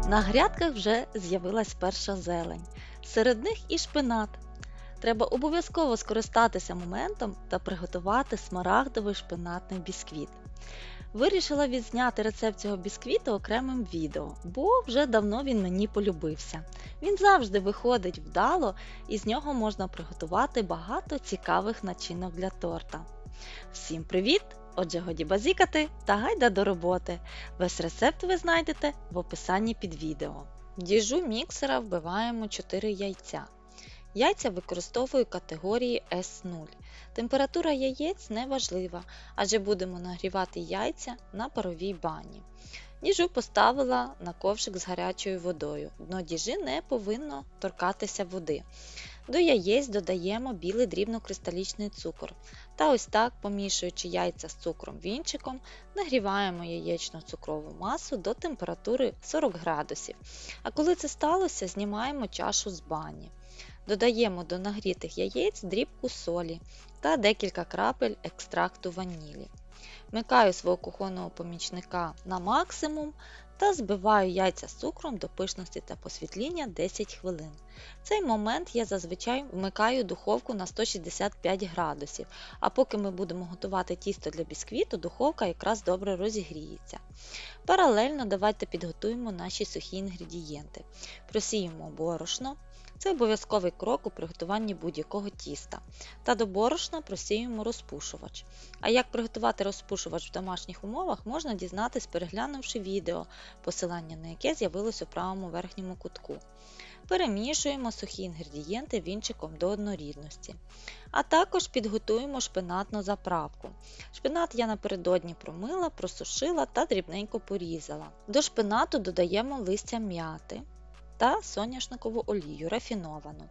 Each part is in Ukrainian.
На грядках вже з'явилась перша зелень. Серед них і шпинат. Треба обов'язково скористатися моментом та приготувати смарагдовий шпинатний бісквіт. Вирішила відзняти рецепт цього бісквіту окремим відео, бо вже давно він мені полюбився. Він завжди виходить вдало і з нього можна приготувати багато цікавих начинок для торта. Всім привіт! Отже, годі базікати та гайда до роботи. Весь рецепт ви знайдете в описанні під відео. В діжу міксера вбиваємо 4 яйця. Яйця використовую категорії S0. Температура яєць не важлива, адже будемо нагрівати яйця на паровій бані. Діжу поставила на ковшик з гарячою водою. Дно діжі не повинно торкатися води. До яєць додаємо білий дрібнокристалічний цукор. Та ось так, помішуючи яйця з цукром вінчиком, нагріваємо яєчну цукрову масу до температури 40 градусів. А коли це сталося, знімаємо чашу з бані. Додаємо до нагрітих яєць дрібку солі та декілька крапель екстракту ванілі. Вмикаю свого кухонного помічника на максимум та збиваю яйця з цукром до пишності та посвітління 10 хвилин. В цей момент я зазвичай вмикаю духовку на 165 градусів, а поки ми будемо готувати тісто для бісквіту, духовка якраз добре розігріється. Паралельно давайте підготуємо наші сухі інгредієнти. Просіємо борошно. Це обов'язковий крок у приготуванні будь-якого тіста. Та до борошна просіюємо розпушувач. А як приготувати розпушувач в домашніх умовах, можна дізнатись, переглянувши відео, посилання на яке з'явилось у правому верхньому кутку. Перемішуємо сухі інгредієнти вінчиком до однорідності. А також підготуємо шпинатну заправку. Шпинат я напередодні промила, просушила та дрібненько порізала. До шпинату додаємо листя м'яти та соняшникову олію рафіновану.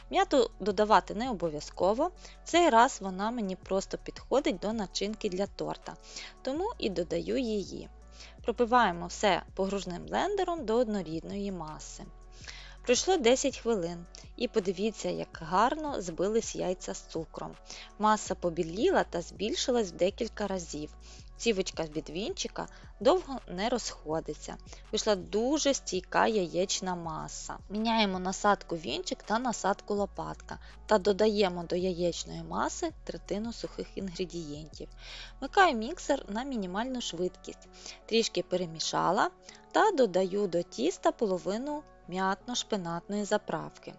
М'яту додавати не обов'язково, цей раз вона мені просто підходить до начинки для торта, тому і додаю її. Пропиваємо все погружним блендером до однорідної маси. Пройшло 10 хвилин і подивіться, як гарно збились яйця з цукром. Маса побіліла та збільшилась в декілька разів. Цівочка від вінчика довго не розходиться. Вийшла дуже стійка яєчна маса. Міняємо насадку вінчик та насадку лопатка та додаємо до яєчної маси третину сухих інгредієнтів. Вмикаю міксер на мінімальну швидкість. Трішки перемішала та додаю до тіста половину м'ятно-шпинатної заправки.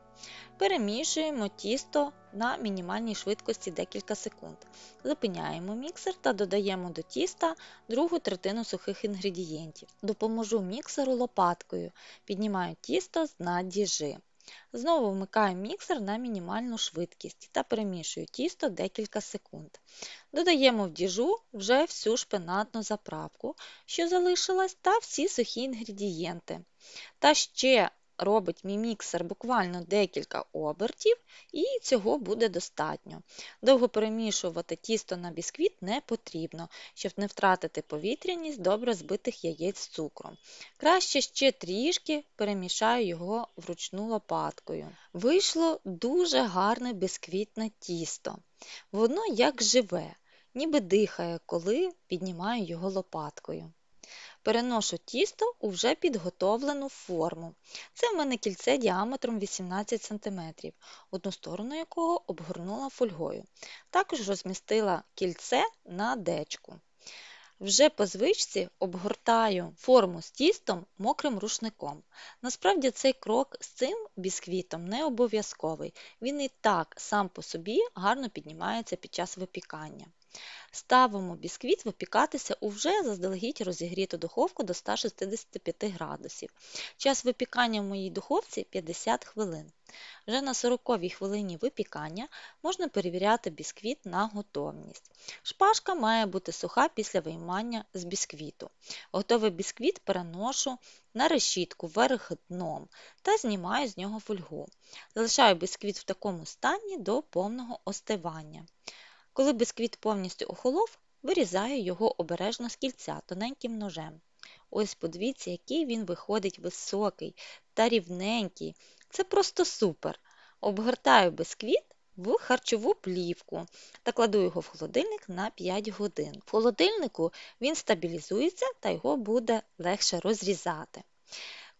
Перемішуємо тісто на мінімальній швидкості декілька секунд. Зупиняємо міксер та додаємо до тіста другу третину сухих інгредієнтів. Допоможу міксеру лопаткою, піднімаю тісто з дна діжи. Знову вмикаю міксер на мінімальну швидкість та перемішую тісто декілька секунд. Додаємо в діжу вже всю шпинатну заправку, що залишилась, та всі сухі інгредієнти. Та ще робить мій міксер буквально декілька обертів, і цього буде достатньо. Довго перемішувати тісто на бісквіт не потрібно, щоб не втратити повітряність добре збитих яєць з цукром. Краще ще трішки перемішаю його вручну лопаткою. Вийшло дуже гарне бісквітне тісто. Воно як живе, ніби дихає, коли піднімаю його лопаткою. Переношу тісто у вже підготовлену форму. Це в мене кільце діаметром 18 см, одну сторону якого обгорнула фольгою. Також розмістила кільце на дечку. Вже по звичці обгортаю форму з тістом мокрим рушником. Насправді цей крок з цим бісквітом не обов'язковий. Він і так сам по собі гарно піднімається під час випікання. Ставимо бісквіт випікатися у вже заздалегідь розігріту духовку до 165 градусів. Час випікання в моїй духовці 50 хвилин. Вже на 40-й хвилині випікання можна перевіряти бісквіт на готовність. Шпажка має бути суха після виймання з бісквіту. Готовий бісквіт переношу на решітку вверх дном та знімаю з нього фольгу. Залишаю бісквіт в такому стані до повного остивання. Коли бісквіт повністю охолов, вирізаю його обережно з кільця тоненьким ножем. Ось подивіться, який він виходить високий та рівненький. Це просто супер! Обгортаю бісквіт в харчову плівку та кладу його в холодильник на 5 годин. В холодильнику він стабілізується та його буде легше розрізати.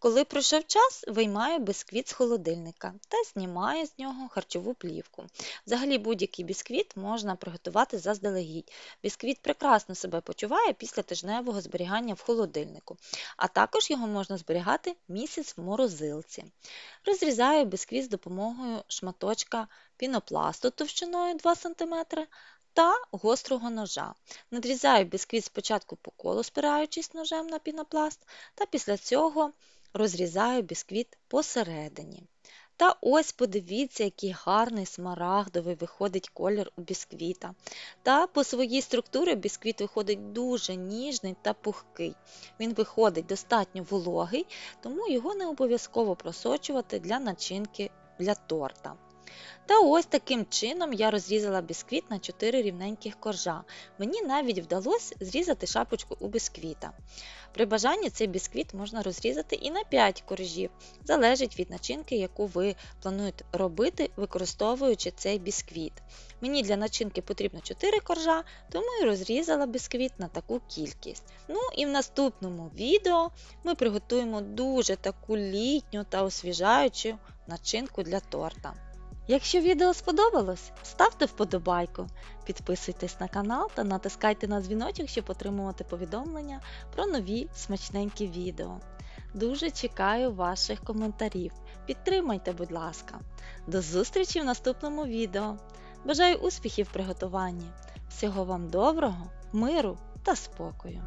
Коли пройшов час, виймаю бісквіт з холодильника та знімаю з нього харчову плівку. Взагалі будь-який бісквіт можна приготувати заздалегідь. Бісквіт прекрасно себе почуває після тижневого зберігання в холодильнику, а також його можна зберігати місяць в морозилці. Розрізаю бісквіт з допомогою шматочка пінопласту товщиною 2 см та гострого ножа. Надрізаю бісквіт спочатку по колу, спираючись ножем на пінопласт, та після цього розрізаю бісквіт посередині. Та ось подивіться, який гарний смарагдовий виходить колір у бісквіта. Та по своїй структурі бісквіт виходить дуже ніжний та пухкий. Він виходить достатньо вологий, тому його не обов'язково просочувати для начинки для торта. Та ось таким чином я розрізала бісквіт на 4 рівненьких коржа. Мені навіть вдалося зрізати шапочку у бісквіта. При бажанні цей бісквіт можна розрізати і на 5 коржів, залежить від начинки, яку ви плануєте робити, використовуючи цей бісквіт. Мені для начинки потрібно 4 коржа, тому і розрізала бісквіт на таку кількість. Ну і в наступному відео ми приготуємо дуже таку літню та освіжаючу начинку для торта. Якщо відео сподобалось, ставте вподобайку, підписуйтесь на канал та натискайте на дзвіночок, щоб отримувати повідомлення про нові смачненькі відео. Дуже чекаю ваших коментарів. Підтримайте, будь ласка. До зустрічі в наступному відео. Бажаю успіхів в приготуванні. Всього вам доброго, миру та спокою.